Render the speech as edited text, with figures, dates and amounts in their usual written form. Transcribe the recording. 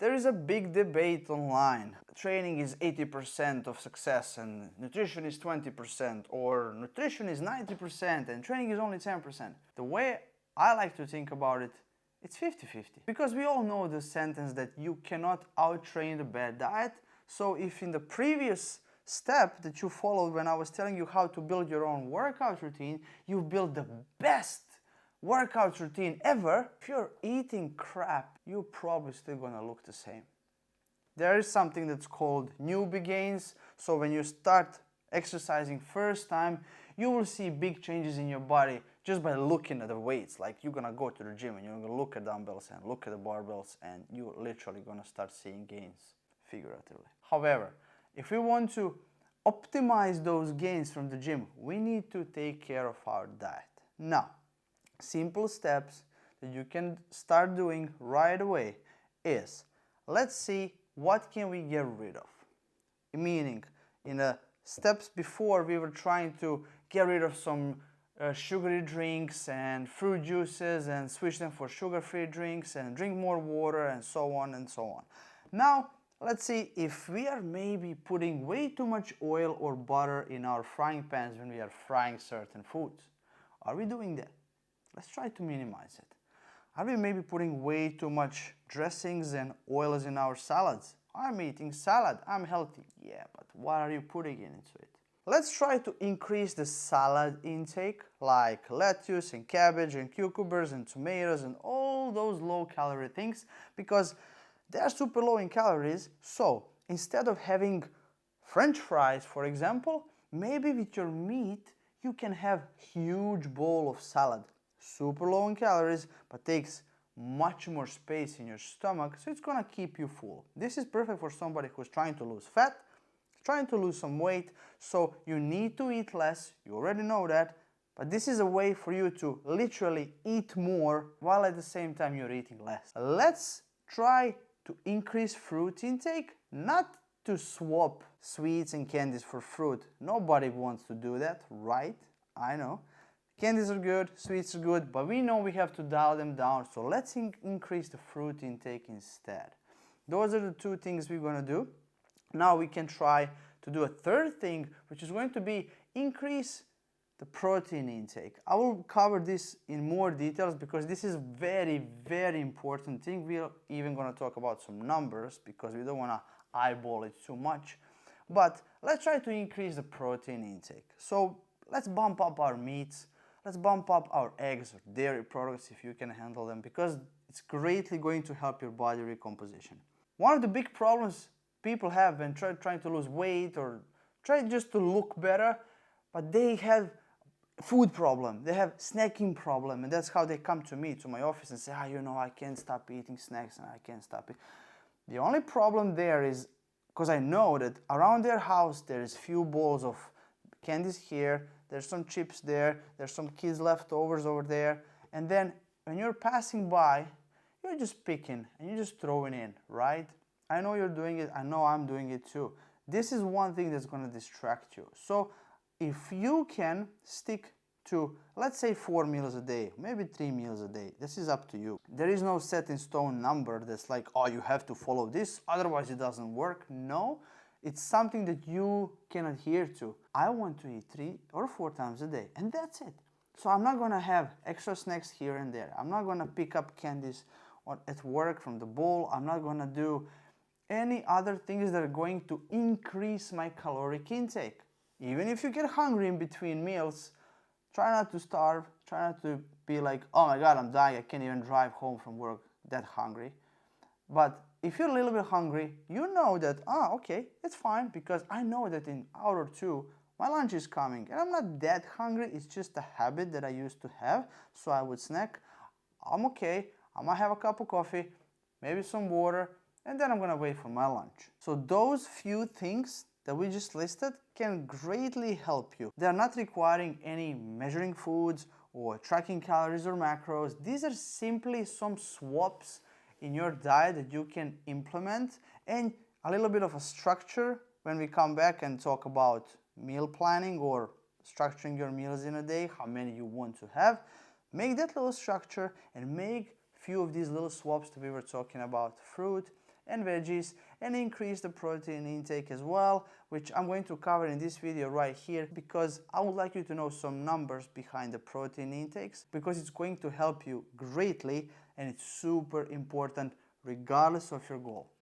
There is a big debate online. Training is 80% of success and nutrition is 20%, or nutrition is 90% and training is only 10%. The way I like to think about it, it's 50-50. Because we all know the sentence that you cannot out-train the bad diet. So if in the previous step that you followed when I was telling you how to build your own workout routine, you build the best workout routine ever, if you're eating crap, you're probably still gonna look the same. There is something that's called newbie gains. So when you start exercising first time, you will see big changes in your body just by looking at the weights. Like you're gonna go to the gym and you're gonna look at dumbbells and look at the barbells, and you're literally gonna start seeing gains, figuratively. However, if we want to optimize those gains from the gym, we need to take care of our diet. Now, simple steps that you can start doing right away is, let's see what can we get rid of. Meaning, in the steps before, we were trying to get rid of some sugary drinks and fruit juices and switch them for sugar-free drinks and drink more water and so on and so on. Now, let's see if we are maybe putting way too much oil or butter in our frying pans when we are frying certain foods. Are we doing that? Let's try to minimize it. Are we maybe putting way too much dressings and oils in our salads? I'm eating salad, I'm healthy. Yeah, but what are you putting into it? Let's try to increase the salad intake, like lettuce and cabbage and cucumbers and tomatoes and all those low-calorie things, because they are super low in calories. So instead of having French fries, for example, maybe with your meat, you can have huge bowl of salad. Super low in calories, but takes much more space in your stomach, so it's gonna keep you full. This is perfect for somebody who's trying to lose fat, trying to lose some weight, so you need to eat less, you already know that, but this is a way for you to literally eat more while at the same time you're eating less. Let's try to increase fruit intake, not to swap sweets and candies for fruit. Nobody wants to do that, right? I know. Candies are good, sweets are good, but we know we have to dial them down, so let's increase the fruit intake instead. Those are the two things we're going to do. Now we can try to do a third thing, which is going to be increase the protein intake. I will cover this in more details because this is very, very important thing. We're even going to talk about some numbers because we don't want to eyeball it too much. But let's try to increase the protein intake. So let's bump up our meats. Let's bump up our eggs or dairy products if you can handle them, because it's greatly going to help your body recomposition. One of the big problems people have when trying to lose weight or try just to look better, but they have food problem, they have snacking problem, and that's how they come to me, to my office, and say, you know, I can't stop eating snacks and I can't stop it. The only problem there is, because I know that around their house there is few bowls of candies here, there's some chips there, there's some kids leftovers over there, and then when you're passing by, you're just picking and you're just throwing in, right? I know you're doing it, I know I'm doing it too. This is one thing that's going to distract you. So if you can stick to, let's say, 4 meals a day, maybe 3 meals a day, this is up to you. There is no set in stone number that's like, oh, you have to follow this, otherwise it doesn't work. No, it's something that you can adhere to. I want to eat 3 or 4 times a day, and that's it. So I'm not going to have extra snacks here and there. I'm not going to pick up candies at work from the bowl. I'm not going to do any other things that are going to increase my caloric intake. Even if you get hungry in between meals, try not to starve. Try not to be like, oh my God, I'm dying. I can't even drive home from work that hungry. But if you're a little bit hungry, you know that, okay, it's fine, because I know that in an hour or two, my lunch is coming. And I'm not that hungry. It's just a habit that I used to have. So I would snack. I'm okay. I might have a cup of coffee, maybe some water, and then I'm going to wait for my lunch. So those few things that we just listed can greatly help you. They are not requiring any measuring foods or tracking calories or macros. These are simply some swaps in your diet that you can implement, and a little bit of a structure when we come back and talk about meal planning or structuring your meals in a day, how many you want to have. Make that little structure and make few of these little swaps that we were talking about: fruit, and veggies, and increase the protein intake as well, which I'm going to cover in this video right here, because I would like you to know some numbers behind the protein intakes, because it's going to help you greatly and it's super important regardless of your goal.